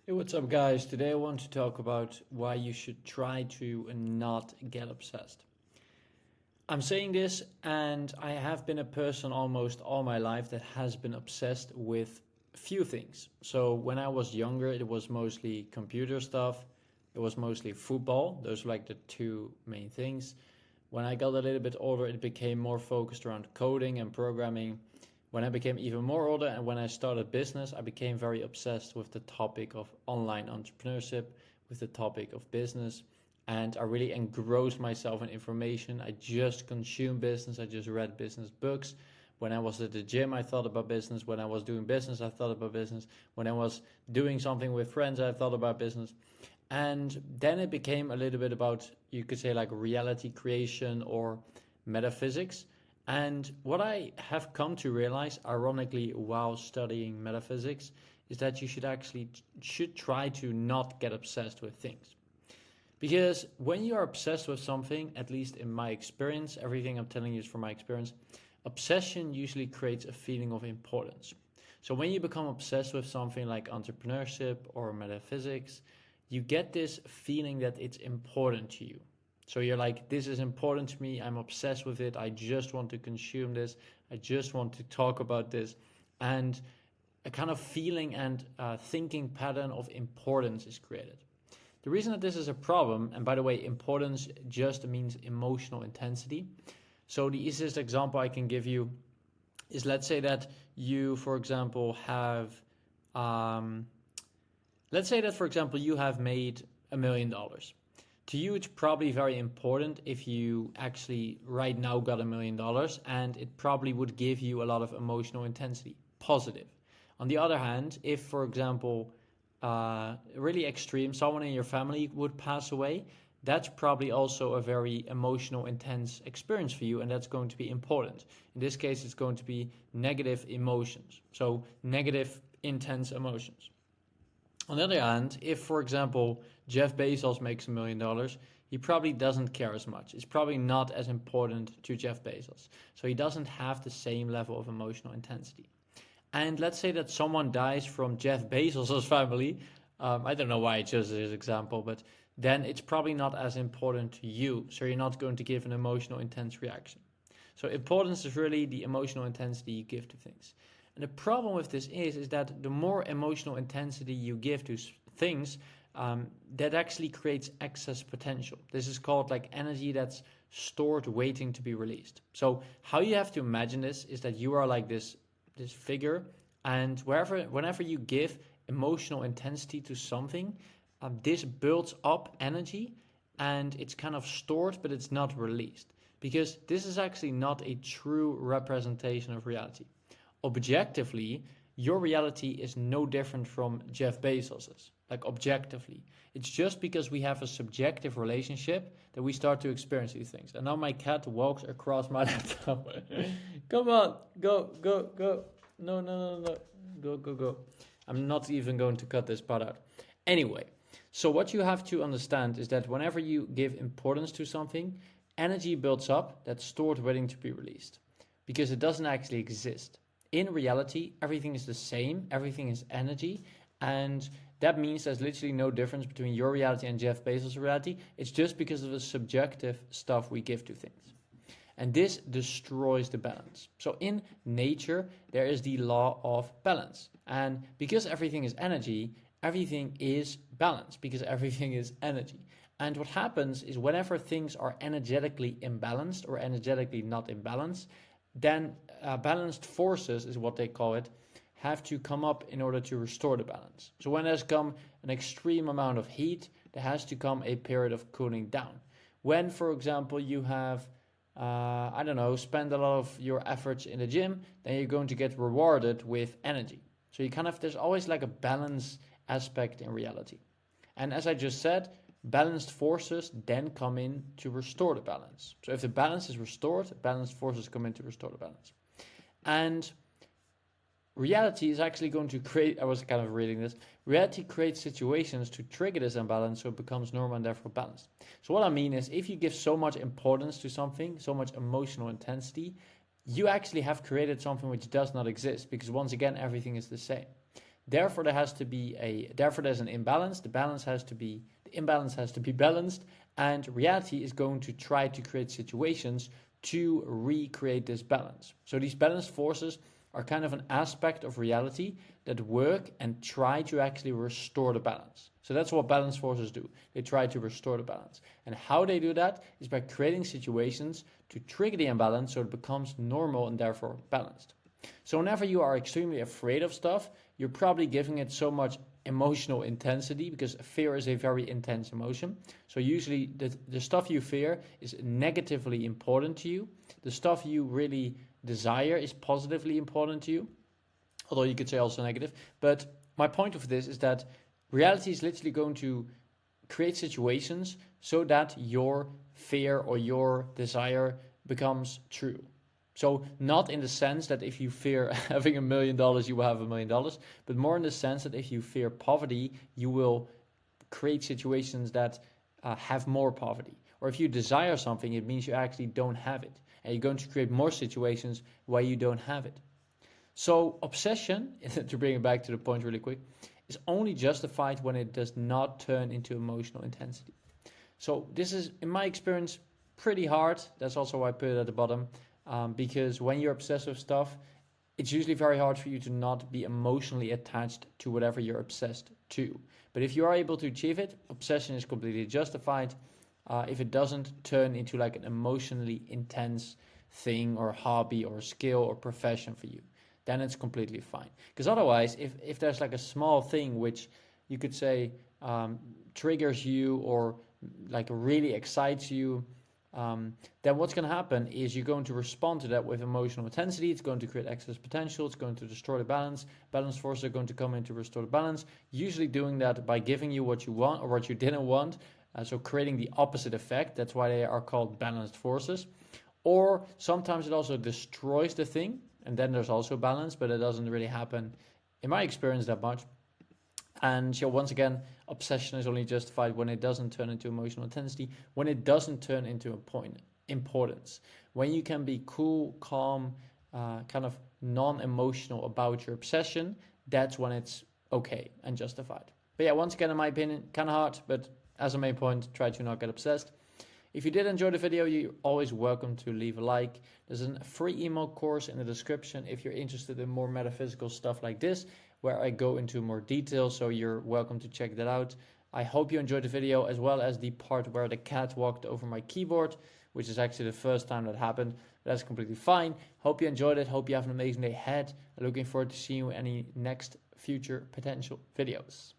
Hey, what's up, guys? Today I want to talk about why you should try to not get obsessed. I'm saying this, and I have been a person almost all my life that has been obsessed with few things. So, when I was younger, it was mostly computer stuff, it was mostly football. Those were like the two main things. When I got a little bit older, it became more focused around coding and programming. When I became even more older and when I started business, I became very obsessed with the topic of online entrepreneurship, with the topic of business, and I really engrossed myself in information. I just consumed business, I just read business books. When I was at the gym, I thought about business. When I was doing business, I thought about business. When I was doing something with friends, I thought about business. And then it became a little bit about, you could say, like reality creation or metaphysics. And what I have come to realize, ironically, while studying metaphysics, is that you should try to not get obsessed with things. Because when you are obsessed with something, at least in my experience, everything I'm telling you is from my experience, obsession usually creates a feeling of importance. So when you become obsessed with something like entrepreneurship or metaphysics, you get this feeling that it's important to you. So you're like, this is important to me. I'm obsessed with it. I just want to consume this. I just want to talk about this. And a kind of feeling and thinking pattern of importance is created. The reason that this is a problem, and by the way, importance just means emotional intensity. So the easiest example I can give you is, let's say that you, for example, have, let's say that, for example, you have made $1 million. To you, it's probably very important if you actually right now got $1 million, and it probably would give you a lot of emotional intensity, positive. On the other hand, if, for example, really extreme, someone in your family would pass away, that's probably also a very emotional, intense experience for you, and that's going to be important. In this case, it's going to be negative emotions, so negative, intense emotions. On the other hand, if, for example, Jeff Bezos makes $1 million, he probably doesn't care as much. It's probably not as important to Jeff Bezos. So he doesn't have the same level of emotional intensity. And let's say that someone dies from Jeff Bezos' family. I don't know why I chose this example, but then it's probably not as important to you. So you're not going to give an emotional, intense reaction. So importance is really the emotional intensity you give to things. And the problem with this is that the more emotional intensity you give to things, that actually creates excess potential. This is called like energy that's stored waiting to be released. So how you have to imagine this is that you are like this figure, and whenever you give emotional intensity to something, this builds up energy, and it's kind of stored, but it's not released, because this is actually not a true representation of reality. Objectively, your reality is no different from Jeff Bezos's. Like objectively, it's just because we have a subjective relationship that we start to experience these things. And now my cat walks across my laptop. Come on, go, go, go. No, no, no, no. Go, go, go. I'm not even going to cut this part out. Anyway, so what you have to understand is that whenever you give importance to something, energy builds up that's stored waiting to be released, because it doesn't actually exist. In reality, everything is the same, everything is energy, and that means there's literally no difference between your reality and Jeff Bezos' reality. It's just because of the subjective stuff we give to things. And this destroys the balance. So in nature, there is the law of balance. And because everything is energy, everything is balance, because everything is energy. And what happens is whenever things are energetically imbalanced or energetically not in balance, then balanced forces, is what they call it, have to come up in order to restore the balance. So when there's come an extreme amount of heat, there has to come a period of cooling down. When, for example, you have, I don't know, spend a lot of your efforts in the gym, then you're going to get rewarded with energy. So you kind of, there's always like a balance aspect in reality. And as I just said, balanced forces then come in to restore the balance. So if the balance is restored, balanced forces come in to restore the balance. And reality is actually going to create, I was kind of reading this, reality creates situations to trigger this imbalance so it becomes normal and therefore balanced. So what I mean is, if you give so much importance to something, so much emotional intensity, you actually have created something which does not exist, because once again, everything is the same. Therefore, therefore there's an imbalance. The imbalance has to be balanced, and reality is going to try to create situations to recreate this balance. So these balanced forces are kind of an aspect of reality that work and try to actually restore the balance. So that's what balanced forces do. They try to restore the balance. And how they do that is by creating situations to trigger the imbalance so it becomes normal and therefore balanced. So whenever you are extremely afraid of stuff, you're probably giving it so much emotional intensity, because fear is a very intense emotion. So usually the stuff you fear is negatively important to you. The stuff you really desire is positively important to you, although you could say also negative. But my point of this is that reality is literally going to create situations so that your fear or your desire becomes true. So not in the sense that if you fear having $1 million, you will have $1 million, but more in the sense that if you fear poverty, you will create situations that have more poverty. Or if you desire something, it means you actually don't have it. And you're going to create more situations where you don't have it. So obsession, to bring it back to the point really quick, is only justified when it does not turn into emotional intensity. So this is, in my experience, pretty hard. That's also why I put it at the bottom. Because when you're obsessed with stuff, it's usually very hard for you to not be emotionally attached to whatever you're obsessed to. But if you are able to achieve it, obsession is completely justified. If it doesn't turn into like an emotionally intense thing or hobby or skill or profession for you, then it's completely fine. Because otherwise, if there's like a small thing which you could say triggers you or like really excites you, then what's going to happen is you're going to respond to that with emotional intensity. It's going to create excess potential. It's going to destroy the balance. Balance forces are going to come in to restore the balance, usually doing that by giving you what you want or what you didn't want. So creating the opposite effect. That's why they are called balanced forces. Or sometimes it also destroys the thing, and then there's also balance, but it doesn't really happen, in my experience, that much. And so once again, obsession is only justified when it doesn't turn into emotional intensity, when it doesn't turn into importance. When you can be cool, calm, kind of non-emotional about your obsession, that's when it's okay and justified. But yeah, once again, in my opinion, kind of hard, but as a main point, try to not get obsessed. If you did enjoy the video, you're always welcome to leave a like. There's a free email course in the description if you're interested in more metaphysical stuff like this, where I go into more detail, so you're welcome to check that out. I hope you enjoyed the video, as well as the part where the cat walked over my keyboard, which is actually the first time that happened. But that's completely fine. Hope you enjoyed it. Hope you have an amazing day ahead. I'm looking forward to seeing you in any next future potential videos.